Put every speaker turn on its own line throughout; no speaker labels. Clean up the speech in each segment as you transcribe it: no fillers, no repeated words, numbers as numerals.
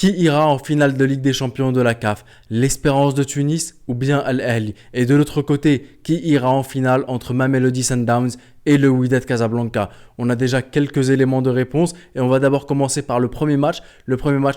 Qui ira en finale de Ligue des Champions de la CAF? L'Espérance de Tunis ou bien Al Ahly? Et de l'autre côté, qui ira en finale entre Mamelody Sundowns et le Wydad Casablanca? On a déjà quelques éléments de réponse et on va d'abord commencer par le premier match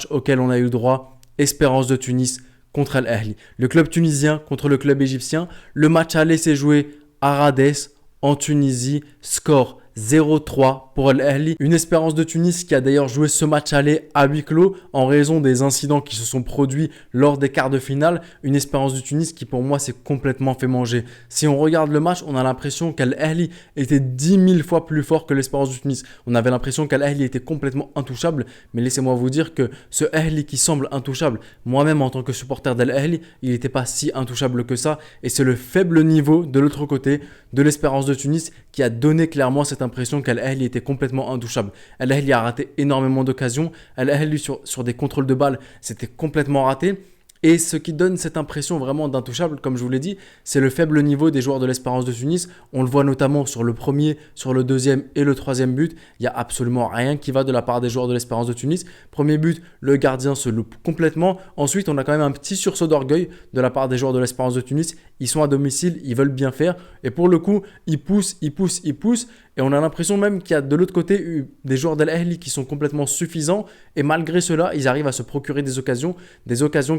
auquel on a eu droit, Espérance de Tunis contre Al Ahly. Le club tunisien contre le club égyptien. Le match aller s'est joué à Rades en Tunisie, score 0-3 pour Al Ahly. Une Espérance de Tunis qui a d'ailleurs joué ce match aller à huis clos en raison des incidents qui se sont produits lors des quarts de finale. Une Espérance de Tunis qui pour moi s'est complètement fait manger. Si on regarde le match, on a l'impression qu'Al Ahly était 10 000 fois plus fort que l'Espérance de Tunis. On avait l'impression qu'Al Ahly était complètement intouchable, mais laissez-moi vous dire que ce Ahly qui semble intouchable, moi-même en tant que supporter d'Al Ahly, il n'était pas si intouchable que ça, et c'est le faible niveau de l'autre côté de l'Espérance de Tunis qui a donné clairement cette impression qu'Al Ahly était complètement intouchable. Al Ahly a raté énormément d'occasions. Al Ahly sur des contrôles de balles, c'était complètement raté. Et ce qui donne cette impression vraiment d'intouchable, comme je vous l'ai dit, c'est le faible niveau des joueurs de l'Espérance de Tunis. On le voit notamment sur le premier, sur le deuxième et le troisième but. Il n'y a absolument rien qui va de la part des joueurs de l'Espérance de Tunis. Premier but, le gardien se loupe complètement. Ensuite, on a quand même un petit sursaut d'orgueil de la part des joueurs de l'Espérance de Tunis. Ils sont à domicile, ils veulent bien faire. Et pour le coup, ils poussent. Et on a l'impression même qu'il y a de l'autre côté des joueurs d'Al Ahly qui sont complètement suffisants. Et malgré cela, ils arrivent à se procurer des occasions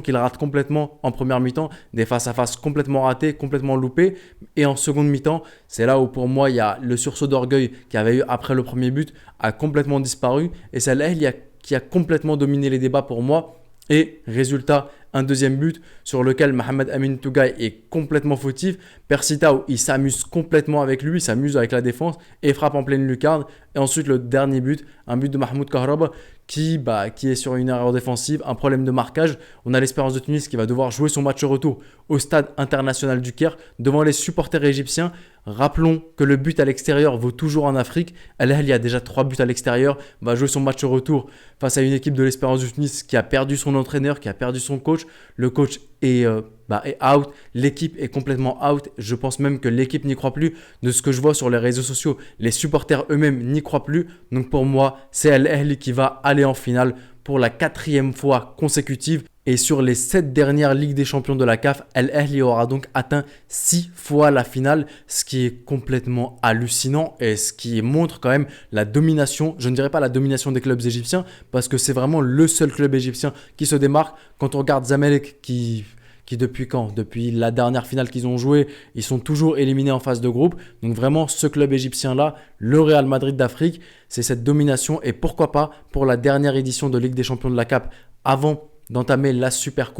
qu'ils ratent complètement en première mi-temps, des face-à-face complètement ratés, complètement loupés. Et en seconde mi-temps, c'est là où pour moi, il y a le sursaut d'orgueil qu'il y avait eu après le premier but a complètement disparu. Et c'est Al Ahly qui a complètement dominé les débats pour moi. Et résultat, un deuxième but sur lequel Mohamed Amin Tougaï est complètement fautif. Percy Tau, il s'amuse complètement avec lui, il s'amuse avec la défense et frappe en pleine lucarne. Et ensuite, le dernier but, un but de Mahmoud Kahraba qui est sur une erreur défensive, un problème de marquage. On a l'Espérance de Tunis qui va devoir jouer son match retour au stade international du Caire devant les supporters égyptiens. Rappelons que le but à l'extérieur vaut toujours en Afrique. Al Ahly a déjà 3 buts à l'extérieur, va jouer son match retour face à une équipe de l'Espérance de Tunis qui a perdu son entraîneur, qui a perdu son coach. Le coach est out, l'équipe est complètement out. Je pense même que l'équipe n'y croit plus. De ce que je vois sur les réseaux sociaux, les supporters eux-mêmes n'y croient plus. Donc pour moi, c'est Al Ahly qui va aller en finale pour la 4e fois consécutive. Et sur les 7 dernières Ligues des Champions de la CAF, Al Ahly aura donc atteint 6 fois la finale, ce qui est complètement hallucinant et ce qui montre quand même la domination, je ne dirais pas la domination des clubs égyptiens, parce que c'est vraiment le seul club égyptien qui se démarque. Quand on regarde Zamalek qui depuis quand? Depuis la dernière finale qu'ils ont joué, ils sont toujours éliminés en phase de groupe. Donc vraiment, ce club égyptien-là, le Real Madrid d'Afrique, c'est cette domination. Et pourquoi pas pour la dernière édition de Ligue des Champions de la CAF, avant d'entamer la Super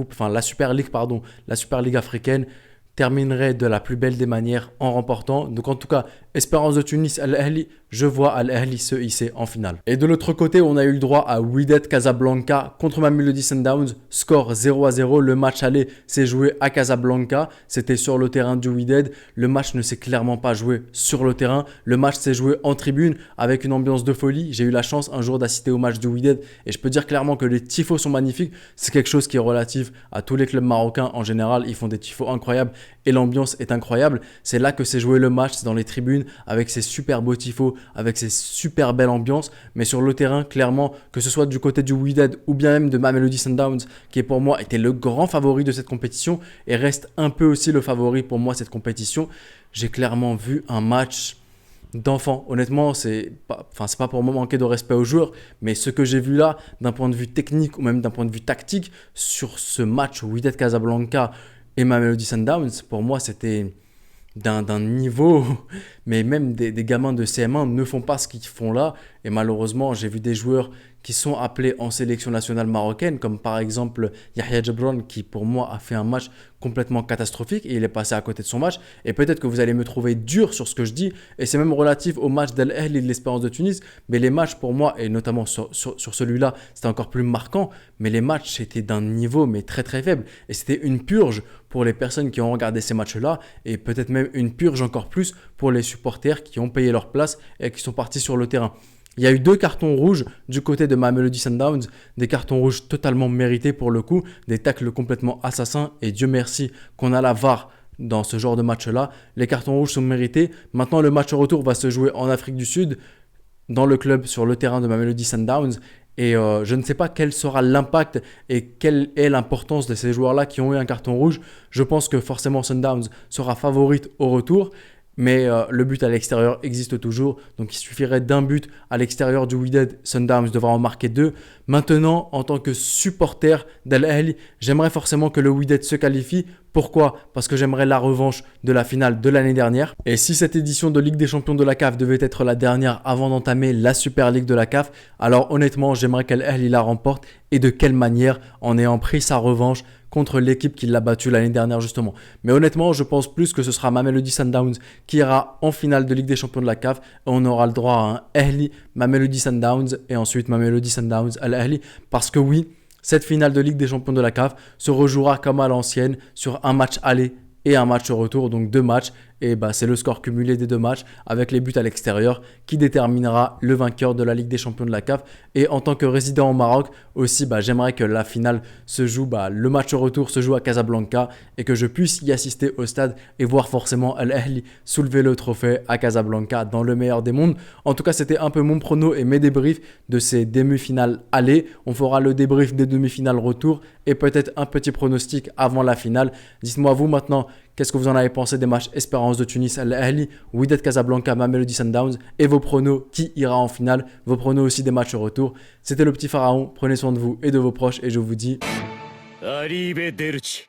Ligue africaine, terminerait de la plus belle des manières en remportant. Donc en tout cas, Espérance de Tunis, Al Ahly, je vois Al Ahly se hisser en finale. Et de l'autre côté, on a eu le droit à Wydad Casablanca contre Mamelody Sundowns, score 0-0. Le match aller s'est joué à Casablanca, c'était sur le terrain du Wydad. Le match ne s'est clairement pas joué sur le terrain. Le match s'est joué en tribune avec une ambiance de folie. J'ai eu la chance un jour d'assister au match du Wydad et je peux dire clairement que les tifos sont magnifiques. C'est quelque chose qui est relatif à tous les clubs marocains en général. Ils font des tifos incroyables et l'ambiance est incroyable. C'est là que s'est joué le match, c'est dans les tribunes avec ces super beaux tifos, avec ces super belles ambiances. Mais sur le terrain, clairement, que ce soit du côté du Wydad ou bien même de Mamelody Sundowns, qui pour moi était le grand favori de cette compétition et reste un peu aussi le favori pour moi cette compétition, j'ai clairement vu un match d'enfant. Honnêtement, c'est pas pour moi manquer de respect aux joueurs, mais ce que j'ai vu là, d'un point de vue technique ou même d'un point de vue tactique, sur ce match Wydad Casablanca et Mamelody Sundowns, pour moi, c'était d'un niveau, mais même des gamins de CM1 ne font pas ce qu'ils font là. Et malheureusement, j'ai vu des joueurs qui sont appelés en sélection nationale marocaine, comme par exemple Yahya Jebran, qui pour moi a fait un match complètement catastrophique et il est passé à côté de son match. Et peut-être que vous allez me trouver dur sur ce que je dis, et c'est même relatif au match d'Al Ahly et de l'Espérance de Tunis, mais les matchs pour moi, et notamment sur celui-là, c'était encore plus marquant, mais les matchs étaient d'un niveau mais très très faible. Et c'était une purge pour les personnes qui ont regardé ces matchs-là, et peut-être même une purge encore plus pour les supporters qui ont payé leur place et qui sont partis sur le terrain. Il y a eu 2 cartons rouges du côté de Mamelody Sundowns, des cartons rouges totalement mérités pour le coup, des tacles complètement assassins et Dieu merci qu'on a la VAR dans ce genre de match-là. Les cartons rouges sont mérités. Maintenant, le match retour va se jouer en Afrique du Sud, dans le club sur le terrain de Mamelody Sundowns Et je ne sais pas quel sera l'impact et quelle est l'importance de ces joueurs-là qui ont eu un carton rouge. Je pense que forcément Sundowns sera favorite au retour. Mais le but à l'extérieur existe toujours. Donc il suffirait d'un but à l'extérieur du Wydad. Sundowns devra en marquer 2. Maintenant, en tant que supporter d'Al Ahly, j'aimerais forcément que le Wydad se qualifie. Pourquoi? Parce que j'aimerais la revanche de la finale de l'année dernière. Et si cette édition de Ligue des Champions de la CAF devait être la dernière avant d'entamer la Super League de la CAF, alors honnêtement, j'aimerais qu'Al Ahly la remporte. Et de quelle manière? En ayant pris sa revanche contre l'équipe qui l'a battu l'année dernière justement. Mais honnêtement, je pense plus que ce sera Mamelody Sundowns qui ira en finale de Ligue des Champions de la CAF. Et on aura le droit à un Ahly, Mamelody Sundowns et ensuite Mamelody Sundowns Al Ahly. Parce que oui, cette finale de Ligue des Champions de la CAF se rejouera comme à l'ancienne sur un match aller et un match retour, donc 2 matchs. Et c'est le score cumulé des 2 matchs avec les buts à l'extérieur qui déterminera le vainqueur de la Ligue des Champions de la CAF. Et en tant que résident au Maroc aussi, j'aimerais que la finale se joue, le match retour se joue à Casablanca et que je puisse y assister au stade et voir forcément Al Ahly soulever le trophée à Casablanca dans le meilleur des mondes. En tout cas, c'était un peu mon prono et mes débriefs de ces demi-finales aller. On fera le débrief des demi-finales retour et peut-être un petit pronostic avant la finale. Dites-moi vous maintenant, qu'est-ce que vous en avez pensé des matchs Espérance de Tunis, Al Ahly, Wydad Casablanca, Mamelody Sundowns et vos pronos qui ira en finale, vos pronos aussi des matchs retour. C'était le petit pharaon, prenez soin de vous et de vos proches et je vous dis... Arrivederci.